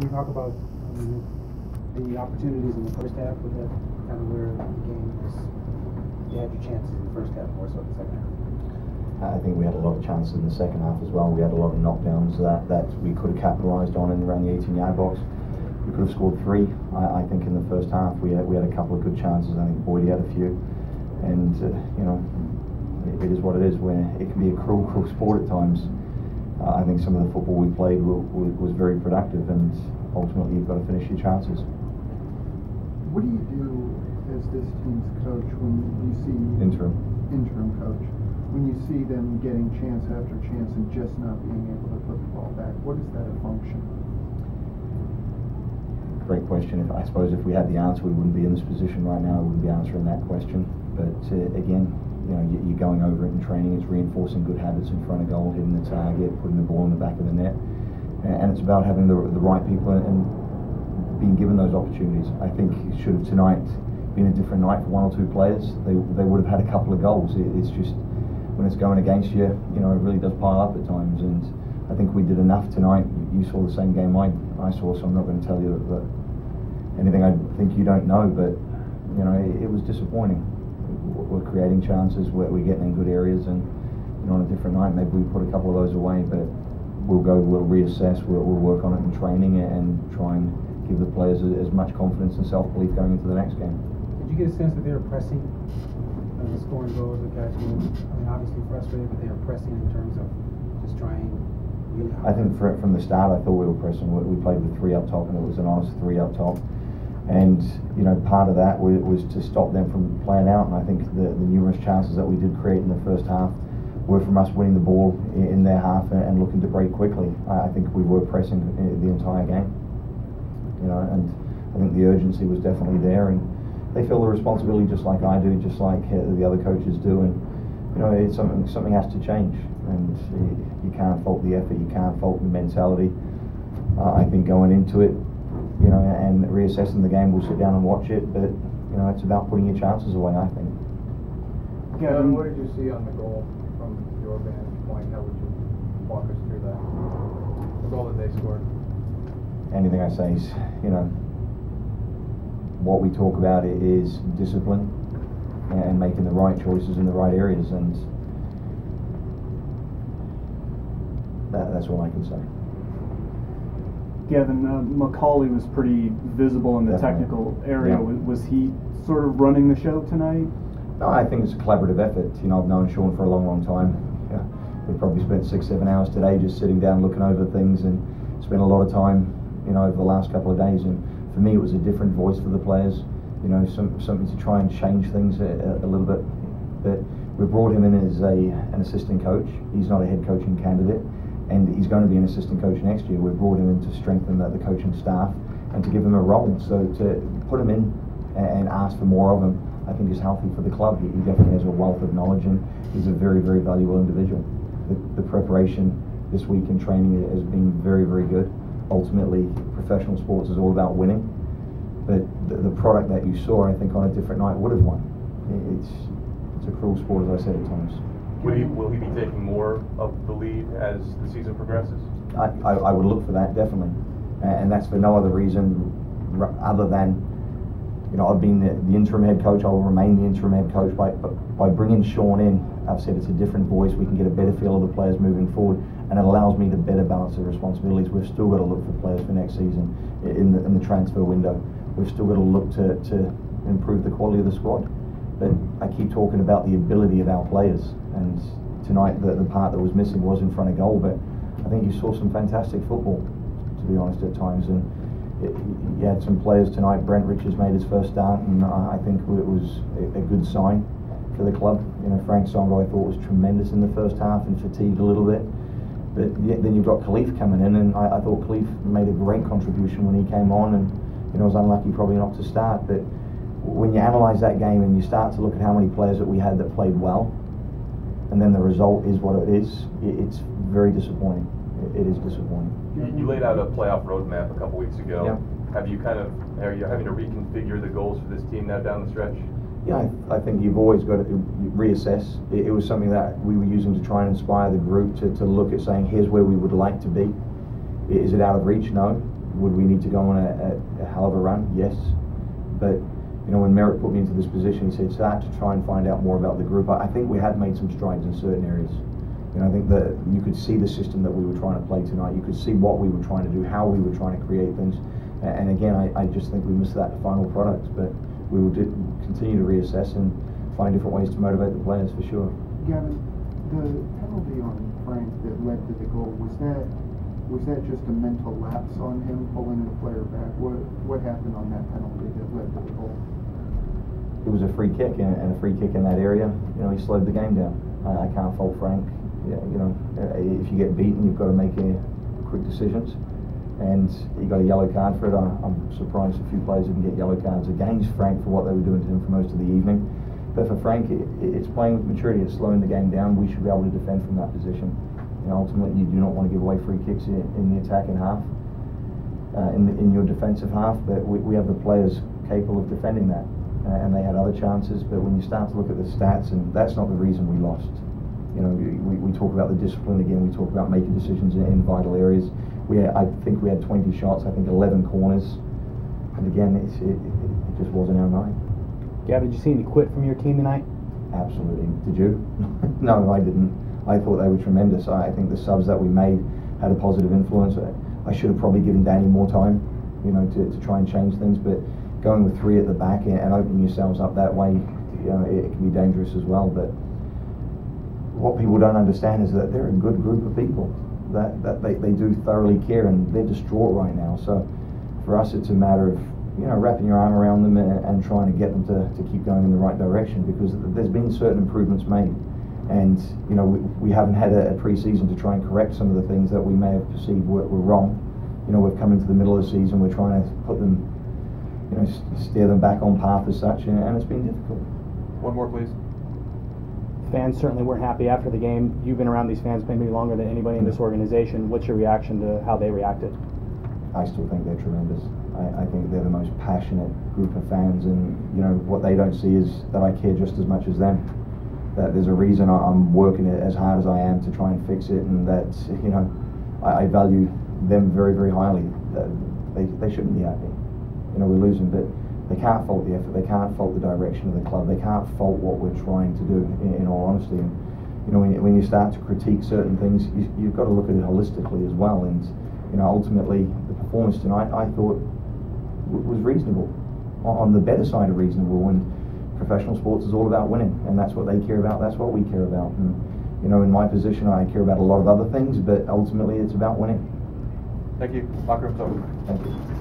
Can you talk about the opportunities in the first half? Was that kind of where the game was? You had your chances in the first half more so in the second half. I think we had a lot of chances in the second half as well. We had a lot of knockdowns that we could have capitalised on in around the 18-yard box. We could have scored 3. I think in the first half we had a couple of good chances. I think Boydie had a few, and it is what it is. Where it can be a cruel sport at times. I think some of the football we played was very productive, and ultimately you've got to finish your chances. What do you do as this team's coach when you see interim coach, when you see them getting chance after chance and just not being able to put the ball back? What is that a function? Great question. I suppose if we had the answer, we wouldn't be in this position right now. I wouldn't be answering that question. But again, you're going over it in training. It's reinforcing good habits in front of goal, hitting the target, putting the ball in the back of the net, and it's about having the right people and being given those opportunities. I think it should have tonight been a different night for 1 or 2 players. They would have had a couple of goals. It's just when it's going against you, it really does pile up at times. And I think we did enough tonight. You saw the same game I saw, so I'm not going to tell you that anything I think you don't know. But it was disappointing. We're creating chances, we're getting in good areas, and on a different night maybe we put a couple of those away. But we'll reassess, we'll work on it in training and try and give the players as much confidence and self-belief going into the next game. Did you get a sense that they were pressing, scoring goals? The guys were, obviously frustrated, but they were pressing in terms of just trying really hard? I think from the start I thought we were pressing. We played with 3 up top, and it was an honest 3 up top. And part of that was to stop them from playing out, and I think the numerous chances that we did create in the first half were from us winning the ball in their half and looking to break quickly. I think we were pressing the entire game, and I think the urgency was definitely there, and they feel the responsibility just like I do, just like the other coaches do, and it's something has to change, and you can't fault the effort, you can't fault the mentality. I think going into it, and reassessing the game, we'll sit down and watch it, but it's about putting your chances away, I think. Gavin, what did you see on the goal from your vantage point? How would you walk us through that? The goal that they scored. Anything I say is, what we talk about is discipline and making the right choices in the right areas, and that's all I can say. Gavin, Macaulay was pretty visible in the technical area. Yeah. Was he sort of running the show tonight? No, I think it's a collaborative effort. I've known Sean for a long time. We probably spent 6-7 hours today just sitting down looking over things, and spent a lot of time over the last couple of days. And for me, it was a different voice for the players. Something to try and change things a little bit. But we brought him in as an assistant coach. He's not a head coaching candidate, and he's going to be an assistant coach next year. We've brought him in to strengthen the coaching staff and to give him a role. So to put him in and ask for more of him, I think is healthy for the club. He definitely has a wealth of knowledge, and he's a very, very valuable individual. The preparation this week in training has been very, very good. Ultimately, professional sports is all about winning, but the product that you saw, I think, on a different night would have won. It's a cruel sport, as I said at times. Will he be taking more of the lead as the season progresses? I would look for that, definitely, and that's for no other reason other than I've been the interim head coach. I will remain the interim head coach. By bringing Sean in, I've said it's a different voice. We can get a better feel of the players moving forward, and it allows me to better balance the responsibilities. We've still got to look for players for next season in the transfer window. We've still got to look to improve the quality of the squad. But I keep talking about the ability of our players, and tonight the part that was missing was in front of goal. But I think you saw some fantastic football, to be honest, at times. And you had some players tonight. Brent Richards made his first start, and I think it was a good sign for the club. Frank Songo I thought was tremendous in the first half and fatigued a little bit. But then you've got Khalif coming in, and I thought Khalif made a great contribution when he came on, and was unlucky probably not to start. But when you analyse that game and you start to look at how many players that we had that played well, and then the result is what it is, it's very disappointing. It is disappointing. You laid out a playoff roadmap a couple weeks ago. Yeah. Are you having to reconfigure the goals for this team now down the stretch? Yeah, I think you've always got to reassess. It was something that we were using to try and inspire the group to look at saying, here's where we would like to be. Is it out of reach? No. Would we need to go on a hell of a run? Yes. But, you know, when Merritt put me into this position, he said, start to try and find out more about the group. I think we had made some strides in certain areas. You know, I think that you could see the system that we were trying to play tonight. You could see what we were trying to do, how we were trying to create things. And again, I just think we missed that final product. But we will continue to reassess and find different ways to motivate the players for sure. Gavin, the penalty on Frank that led to the goal, was that just a mental lapse on him pulling the player back? What happened on that penalty that led to the goal? It was a free kick, and a free kick in that area, you know, he slowed the game down. I can't fault Frank. Yeah, you know, if you get beaten, you've got to make quick decisions. And he got a yellow card for it. I'm surprised a few players didn't get yellow cards against Frank for what they were doing to him for most of the evening. But for Frank, it's playing with maturity. It's slowing the game down. We should be able to defend from that position. You know, ultimately, you do not want to give away free kicks in the attacking half, in your defensive half. But we have the players capable of defending that, and they had other chances. But when you start to look at the stats, and that's not the reason we lost. You know, we talk about the discipline again. We talk about making decisions in vital areas. I think we had 20 shots. I think 11 corners. And again, it just wasn't our night. Gavin, did you see any quit from your team tonight? Absolutely. Did you? No, I didn't. I thought they were tremendous. I think the subs that we made had a positive influence. I should have probably given Danny more time, you know, to try and change things. But going with 3 at the back and opening yourselves up that way, you know, it can be dangerous as well. But what people don't understand is that they're a good group of people. That they do thoroughly care, and they're distraught right now. So for us, it's a matter of, you know, wrapping your arm around them and trying to get them to keep going in the right direction, because there's been certain improvements made, and you know, we haven't had a pre-season to try and correct some of the things that we may have perceived were wrong. You know, we've come into the middle of the season, we're trying to put them, you know, steer them back on path as such, and it's been difficult. One more, please. Fans certainly weren't happy after the game. You've been around these fans maybe longer than anybody in this organization. What's your reaction to how they reacted? I still think they're tremendous. I think they're the most passionate group of fans, and you know, what they don't see is that I care just as much as them. That there's a reason I'm working it as hard as I am to try and fix it, and that, you know, I value them very, very highly. They shouldn't be happy. You know, we're losing, but they can't fault the effort. They can't fault the direction of the club. They can't fault what we're trying to do, in all honesty. And you know, when you start to critique certain things, you've got to look at it holistically as well. And you know, ultimately, the performance tonight, I thought, was reasonable, on the better side of reasonable. And professional sports is all about winning, and that's what they care about. That's what we care about. And you know, in my position, I care about a lot of other things, but ultimately, it's about winning. Thank you. Locker room's over. Thank you.